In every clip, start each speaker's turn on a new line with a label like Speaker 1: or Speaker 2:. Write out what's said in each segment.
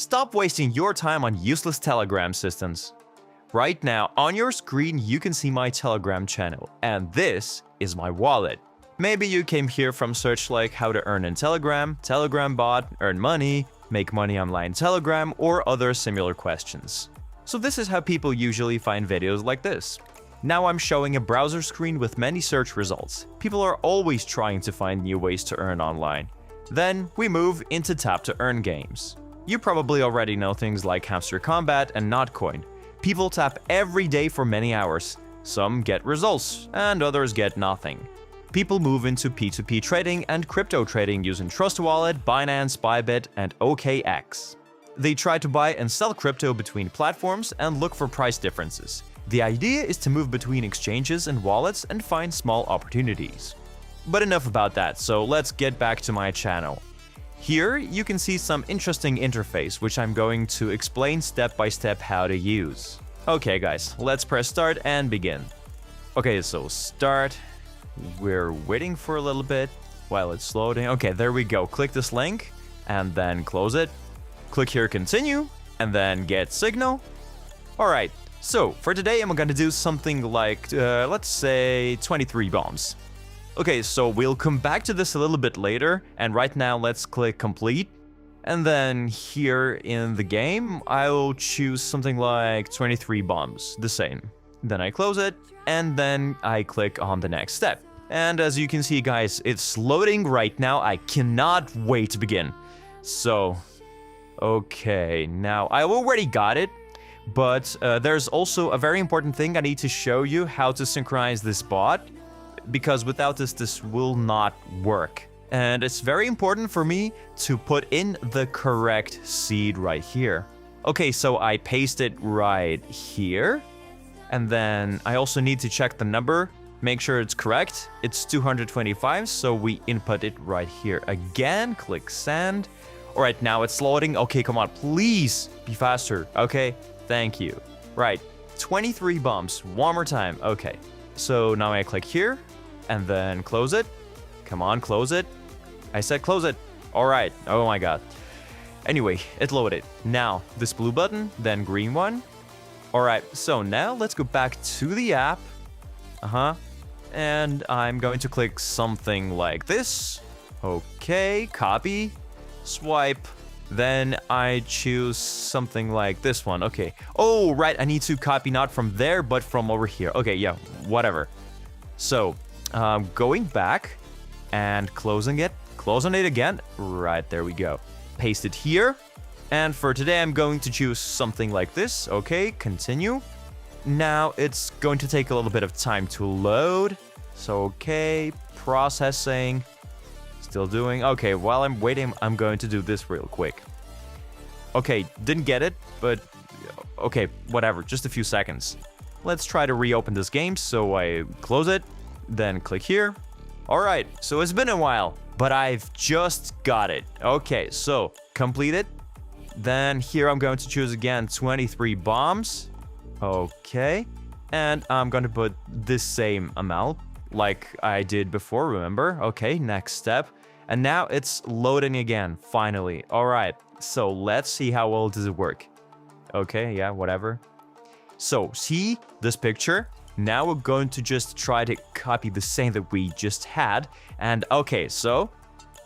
Speaker 1: Stop wasting your time on useless Telegram systems. Right now, on your screen, you can see my Telegram channel, and this is my wallet. Maybe you came here from search like how to earn in Telegram, Telegram bot, earn money, make money online Telegram, or other similar questions. So this is how people usually find videos like this. Now I'm showing a browser screen with many search results. People are always trying to find new ways to earn online. Then we move into tap to earn games. You probably already know things like Hamster Combat and Notcoin. People tap every day for many hours. Some get results, and others get nothing. People move into P2P trading and crypto trading using Trust Wallet, Binance, Bybit, and OKX. They try to buy and sell crypto between platforms and look for price differences. The idea is to move between exchanges and wallets and find small opportunities. But enough about that, so let's get back to my channel. Here you can see some interesting interface, which I'm going to explain step by step how to use. Okay guys, let's press start and begin. Okay, so start. We're waiting for a little bit while it's loading. Okay, there we go. Click this link and then close it. Click here, continue, and then get signal. Alright, so for today I'm gonna do something like, let's say 23 bombs. Okay, so we'll come back to this a little bit later, and right now let's click complete. And then here in the game, I'll choose something like 23 bombs, the same. Then I close it, and then I click on the next step. And as you can see guys, it's loading right now. I cannot wait to begin. So, okay, now I already got it, but there's also a very important thing I need to show you, how to synchronize this bot. Because without this will not work. And it's very important for me to put in the correct seed right here. Okay, so I paste it right here. And then I also need to check the number, make sure it's correct. It's 225, so we input it right here again. Click send. All right, now it's loading. Okay, come on, please be faster. Okay, thank you. Right, 23 bombs, one more time. Okay, so now I click here. And then close it. Come on, close it. I said close it. All right. Oh my god. Anyway, it loaded. Now, this blue button, then green one. All right, so now let's go back to the app. And I'm going to click something like this. Okay, copy, swipe. Then I choose something like this one. Okay. Oh, right, I need to copy not from there, but from over here. Okay, yeah, whatever. So, going back and closing it again. Right, there we go. Paste it here. And for today, I'm going to choose something like this. Okay, continue. Now it's going to take a little bit of time to load. So, okay, processing. Still doing. Okay, while I'm waiting, I'm going to do this real quick. Okay, didn't get it, but okay, whatever, just a few seconds. Let's try to reopen this game. So I close it. Then click here. Alright, so it's been a while, but I've just got it. Okay, so complete it. Then here I'm going to choose again 23 bombs. Okay, and I'm going to put this same amount like I did before, remember? Okay, next step. And now it's loading again, finally. Alright, so let's see how well does it work. Okay, yeah, whatever. So, see this picture? Now we're going to just try to copy the same that we just had. And okay, so,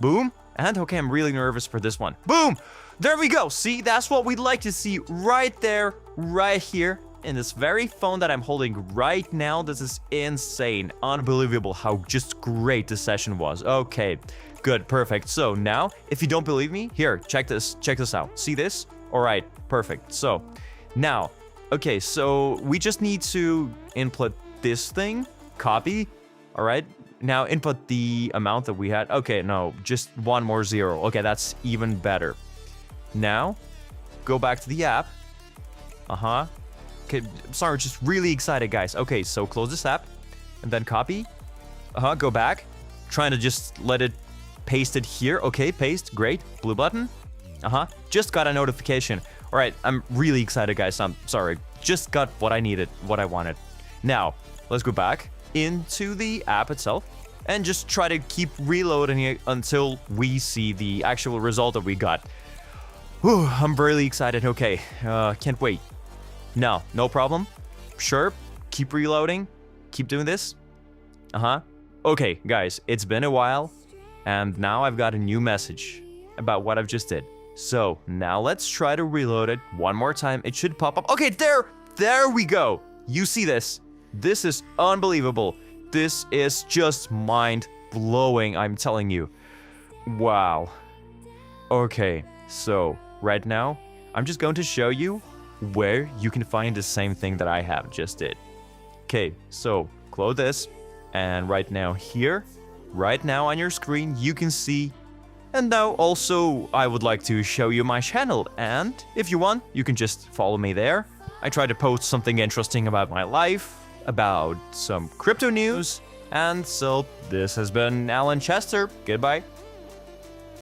Speaker 1: boom. And okay, I'm really nervous for this one. Boom! There we go. See, that's what we'd like to see right there, right here, in this very phone that I'm holding right now. This is insane. Unbelievable how just great this session was. Okay, good, perfect. So now, if you don't believe me, here, check this out. See this? All right, perfect. So now, okay, so we just need to input this thing, copy, all right? Now input the amount that we had. Okay, no, just one more zero. Okay, that's even better. Now, go back to the app. Okay, sorry, just really excited, guys. Okay, so close this app, and then copy. Go back. Trying to just let it paste it here. Okay, paste, great. Blue button. Just got a notification. All right, I'm really excited, guys. I'm sorry. Just got what I needed, what I wanted. Now, let's go back into the app itself and just try to keep reloading it until we see the actual result that we got. Whew, I'm really excited. Okay, can't wait. No problem. Sure, keep reloading. Keep doing this. Okay, guys, it's been a while, and now I've got a new message about what I've just did. So now let's try to reload it one more time. It should pop up. Okay, there we go. You see this? This is unbelievable. This is just mind-blowing, I'm telling you. Wow. Okay, so right now, I'm just going to show you where you can find the same thing that I have just did. Okay, so close this, and right now here, right now on your screen, you can see. And now also, I would like to show you my channel, and if you want, you can just follow me there. I try to post something interesting about my life, about some crypto news, and so this has been Alan Chester. Goodbye.